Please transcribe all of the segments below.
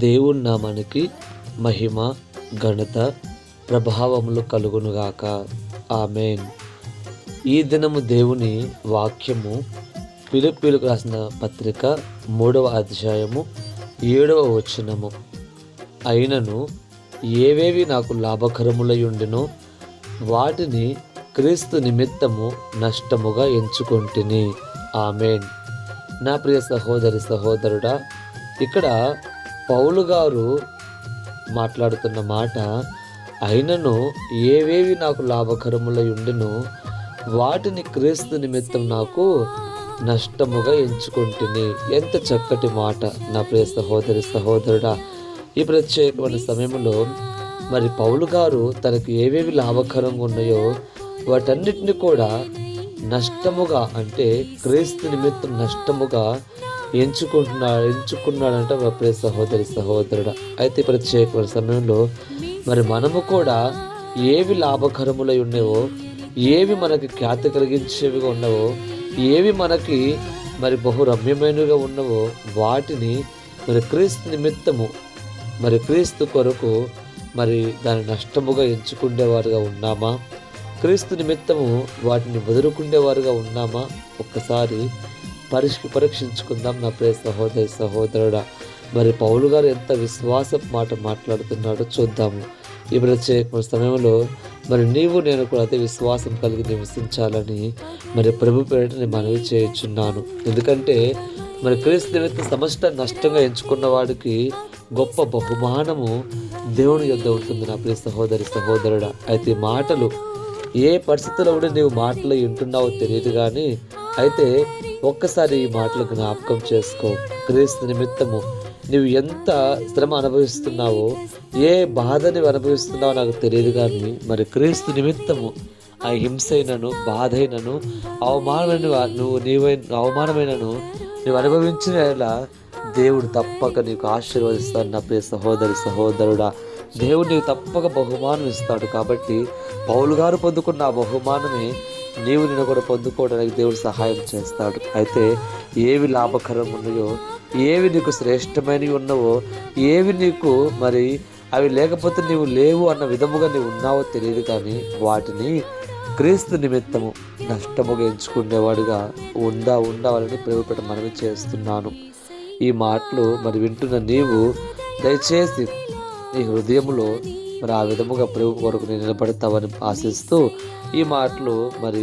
దేవుని నామానికి మహిమ, ఘనత, ప్రభావములు కలుగునుగాక. ఆమేన్. ఈ దినము దేవుని వాక్యము ఫిలిప్పీయులకు రాసిన పత్రిక 3వ అధ్యాయము 7వ వచనము. అయినను ఏవేవి నాకు లాభకరములయుండెనో వాటిని క్రీస్తు నిమిత్తము నష్టముగా ఎంచుకొంటిని. ఆమేన్. నా ప్రియ సహోదరి సహోదరుడా, ఇక్కడ పౌలు గారు మాట్లాడుతున్న మాట, అయినను ఏవేవి నాకు లాభకరములై ఉండెనో వాటిని క్రీస్తు నిమిత్తం నాకు నష్టముగా ఎంచుకొంటిని. ఎంత చక్కటి మాట నా ప్రియ సహోదరి సహోదరుడా. ఈ ప్రత్యేకమైన సమయంలో మరి పౌలు గారు తనకు ఏవేవి లాభకరంగా ఉన్నాయో వాటన్నిటిని నష్టముగా, అంటే క్రీస్తు నిమిత్తం నష్టముగా ఎంచుకున్నాడంట ప్రియ సహోదరి సహోదరుడు. అయితే ప్రత్యేకమైన సమయంలో మరి మనము ఏవి లాభకరములై ఉన్నావో, ఏవి మనకి ఖ్యాతి కలిగించేవిగా ఉన్నావో, ఏవి మనకి మరి బహు రమ్యమైనవిగా ఉన్నవో వాటిని మరి క్రీస్తు నిమిత్తము, మరి క్రీస్తు కొరకు మరి దాని నష్టముగా ఎంచుకునేవారుగా ఉన్నామా? క్రీస్తు నిమిత్తము వాటిని వదులుకునేవారుగా ఉన్నామా? ఒక్కసారి పరీక్షించుకుందాం నా ప్రియ సహోదరి సహోదరుడా. మరి పౌలు గారు ఎంత విశ్వాసపు మాట మాట్లాడుతున్నాడో చూద్దాము. ఈ ప్రత్యేక సమయంలో మరి నేను కూడా అదే విశ్వాసం కలిగి నివసించాలని మరి ప్రభు పేరిట నేను మనవి చేయుచున్నాను. ఎందుకంటే మరి క్రీస్తు నిమిత్తం సమస్త నష్టంగా ఎంచుకున్న వాడికి గొప్ప బహుమానము దేవుని యొద్ద ఉంటుంది నా ప్రియ సహోదరి సహోదరుడా. అయితే మాటలు ఏ పరిస్థితుల్లో కూడా నీవు మాటలు వింటున్నావో తెలియదు, కానీ అయితే ఒక్కసారి ఈ మాటలు జ్ఞాపకం చేసుకో. క్రీస్తు నిమిత్తము నువ్వు ఎంత శ్రమ అనుభవిస్తున్నావో, ఏ బాధని అనుభవిస్తున్నావో నాకు తెలియదు, కానీ మరి క్రీస్తు నిమిత్తము ఆ హింస అయినను, బాధ అయినను, అవమానమైనను నువ్వు అనుభవించిన దేవుడు తప్పక నీకు ఆశీర్వదిస్తాడు నా ప్రియ సహోదరి సహోదరుడా. దేవుడు నీకు తప్పక బహుమానం ఇస్తాడు. కాబట్టి పౌలు గారు పొందుకున్న ఆ బహుమానమే నేను కూడా పొందుకోవడానికి దేవుడు సహాయం చేస్తాడు. అయితే ఏవి లాభకరం ఉన్నాయో, ఏవి నీకు శ్రేష్టమైనవి ఉన్నావో, ఏవి నీకు మరి అవి లేకపోతే నీవు లేవు అన్న విధముగా నీవు ఉన్నావో తెలియదు, కానీ వాటిని క్రీస్తు నిమిత్తము నష్టముగా ఎంచుకునేవాడుగా ఉండవాలని ప్రభుపేట మనవి చేస్తున్నాను. ఈ మాటలు మరి వింటున్న నీవు దయచేసి నీ హృదయంలో మరి ఆ విధముగా ప్రభు కొరకు నేను నిలబడతావని ఆశిస్తూ ఈ మాటలు మరి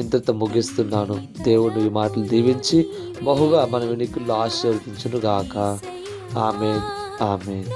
ఇంతతో ముగిస్తున్నాను. దేవుడు ఈ మాటలు దీవించి బహుగా మన వెనుకల్లో ఆశీర్వదించును గాక. ఆమేన్, ఆమేన్.